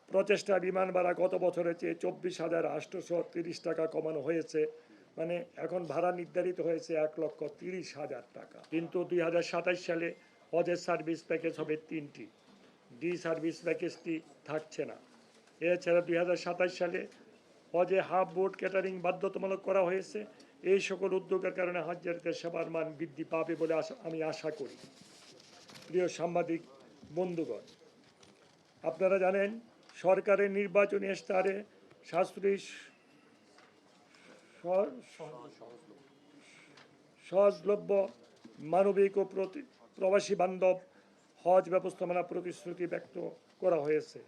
প্রচেষ্টা বিমান ভাড়া গত বছরের চেয়ে 24,830 টাকা কমানো হয়েছে। মানে এখন ভাড়া নির্ধারিত হয়েছে 1,30,000 টাকা। কিন্তু 2027 সালে হজের সার্ভিস প্যাকেজ হবে 3টি। ডি সার্ভিস প্যাকেজটি থাকছে না। এছাড়া 2027 সালে হজে হাফ বোট ক্যাটারিং বাধ্যতামূলক করা হয়েছে। এই সকল উদ্যোগের কারণে হজযাত্রীদের সেবার মান বৃদ্ধি পাবে বলে আমি আশা করি। প্রিয় সাংবাদিক বন্ধুগণ, আপনারা জানেন সরকারের নির্বাচনী ইশতেহারে সাশ্রয়ী সহজলভ্য মানবিক ও প্রবাসী বান্ধব হজ ব্যবস্থাপনা প্রতিশ্রুতি ব্যক্ত করা হয়েছে।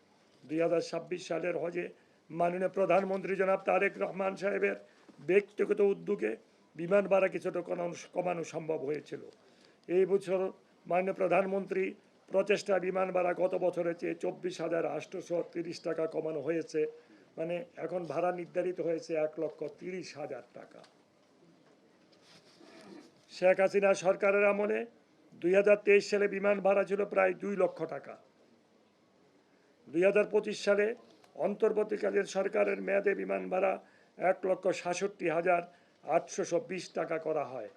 2026 সালের হজে মাননীয় প্রধানমন্ত্রী জনাব তারেক রহমান সাহেবের ব্যক্তিগত উদ্যোগে বিমান ভাড়া কিছুটা কমানো সম্ভব হয়েছিল। এই বছর মাননীয় প্রধানমন্ত্রী প্রচেষ্টা বিমান ভাড়া গত বছরের চেয়ে 24,830 টাকা কমানো হয়েছে। মানে এখন ভাড়া নির্ধারিত হয়েছে 1,30,000 টাকা। শেখ হাসিনা সরকারের আমলে 2023 সালে বিমান ভাড়া ছিল প্রায় 2 লক্ষ টাকা। 2025 সালে অন্তর্বর্তীকালীন সরকারের মেয়াদে বিমান ভাড়া 1,67,820 টাকা করা হয়।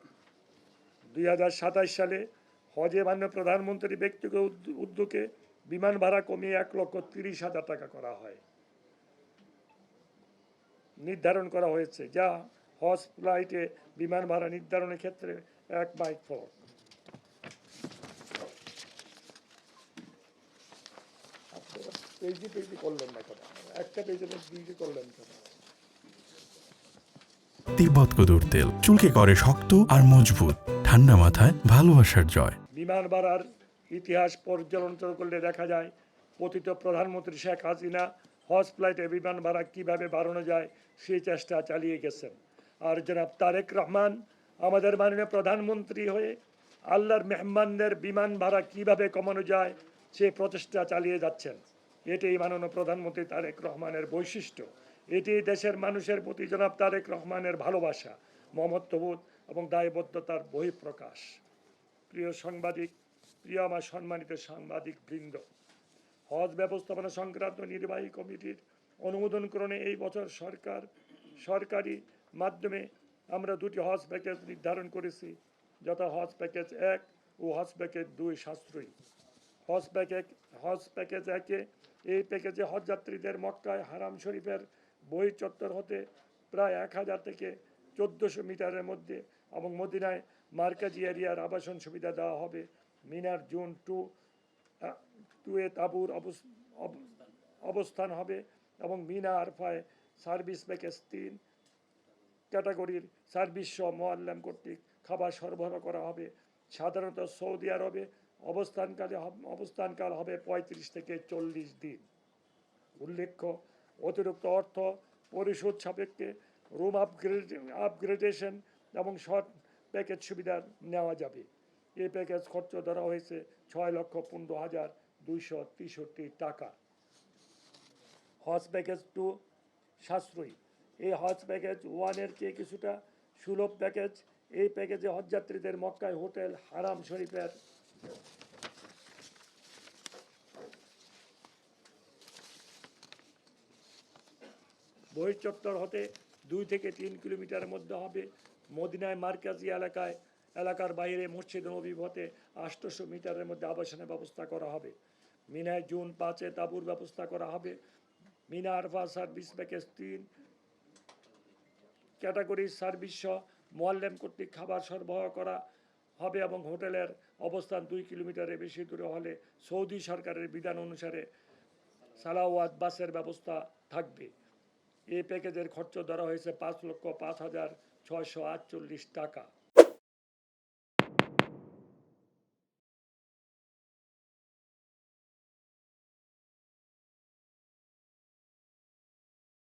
2027 সালে হজে মাননীয় প্রধানমন্ত্রী ব্যক্তিগত উদ্যোগে বিমান ভাড়া কমিয়ে 1,30,000 টাকা করা হয় নির্ধারণ করা হয়েছে, যা হজ ফ্লাইটে বিমান ভাড়া নির্ধারণের ক্ষেত্রে এক মাইল ফলক। পেজি করলেন না কেন? একটা পেজে পেজি করলেন কেন? তিব্বত কদুর তেল চুলকে করে শক্ত আর মজবুত, ঠান্ডা মাথায় ভালোবাসার জয়। বিমান ভাড়ার ইতিহাস পর্যালোচনা করলে দেখা যায় পতিত প্রধানমন্ত্রী শেখ হাসিনা হজ ফ্লাইটে বিমান ভাড়া কীভাবে বাড়ানো যায় সেই চেষ্টা চালিয়ে গেছেন। আর জনাব তারেক রহমান আমাদের মাননীয় প্রধানমন্ত্রী হয়ে আল্লাহর মেহমানদের বিমান ভাড়া কীভাবে কমানো যায় সেই প্রচেষ্টা চালিয়ে যাচ্ছেন। এটাই মাননীয় প্রধানমন্ত্রী তারেক রহমানের বৈশিষ্ট্য। এটি দেশের মানুষের প্রতি জনাব তারেক রহমানের ভালোবাসা, মমত্ববোধ এবং দায়বদ্ধতার বহিঃপ্রকাশ। প্রিয় সাংবাদিক, প্রিয় আমার সম্মানিত সাংবাদিক বৃন্দ, হজ ব্যবস্থাপনা সংক্রান্ত নির্বাহী কমিটির অনুমোদনক্রমে এই বছর সরকারি মাধ্যমে আমরা 2টি হজ প্যাকেজ নির্ধারণ করেছি, যথা হজ প্যাকেজ 1 ও হজ প্যাকেজ 2 সাশ্রয়ী। হজ প্যাকেজ 1-এ এই প্যাকেজে হজযাত্রীদের মক্কায় হারাম শরীফের বহির্চত্বর হতে প্রায় 1000 থেকে 1400 মিটারের মধ্যে এবং মদিনায় মার্কাজি এরিয়ার আবাসন সুবিধা দেওয়া হবে। মিনার জোন 2-এ তাঁবুর অবস্থান হবে এবং মিনা আরফায় সার্ভিস প্যাকেজ 3 ক্যাটাগরির সার্ভিস সহ মোয়াল্লাম কর্তৃক খাবার সরবরাহ করা হবে। সাধারণত সৌদি আরবে অবস্থানকাল হবে 35 থেকে 40 দিন। উল্লেখ্য, অতিরিক্ত অর্থ পরিশোধ সাপেক্ষে রুম আপগ্রেডেশন এবং শর্ট প্যাকেজ সুবিধা নেওয়া যাবে। এই প্যাকেজ খরচ ধরা হয়েছে 6,15,263 টাকা। হজ প্যাকেজ 2 সাশ্রয়ী। এই হজ প্যাকেজ 1-এর চেয়ে কিছুটা সুলভ প্যাকেজ। এই প্যাকেজে হজযাত্রীদের মক্কায় হোটেল হারাম শরীফের বহির্চত্বর হতে 2 থেকে 3 কিলোমিটারের মধ্যে হবে। মদিনায় মার্কাজি এলাকার বাইরে মসজিদ নববী হতে 800 মিটারের মধ্যে আবাসনের ব্যবস্থা করা হবে। মিনায় জুন 5-এ তাঁবুর ব্যবস্থা করা হবে। মিনা আরফা সার্ভিস প্যাকেজ 3 ক্যাটাগরির সার্ভিস সহ মোয়াল্লেম কর্তৃক খাবার সরবরাহ করা হবে এবং হোটেলের অবস্থান 2 কিলোমিটারের বেশি দূরে হলে সৌদি সরকারের বিধান অনুসারে সালাওয়াত বাসের ব্যবস্থা থাকবে। এই প্যাকেজের খরচ ধরা হয়েছে 5,05,648 টাকা।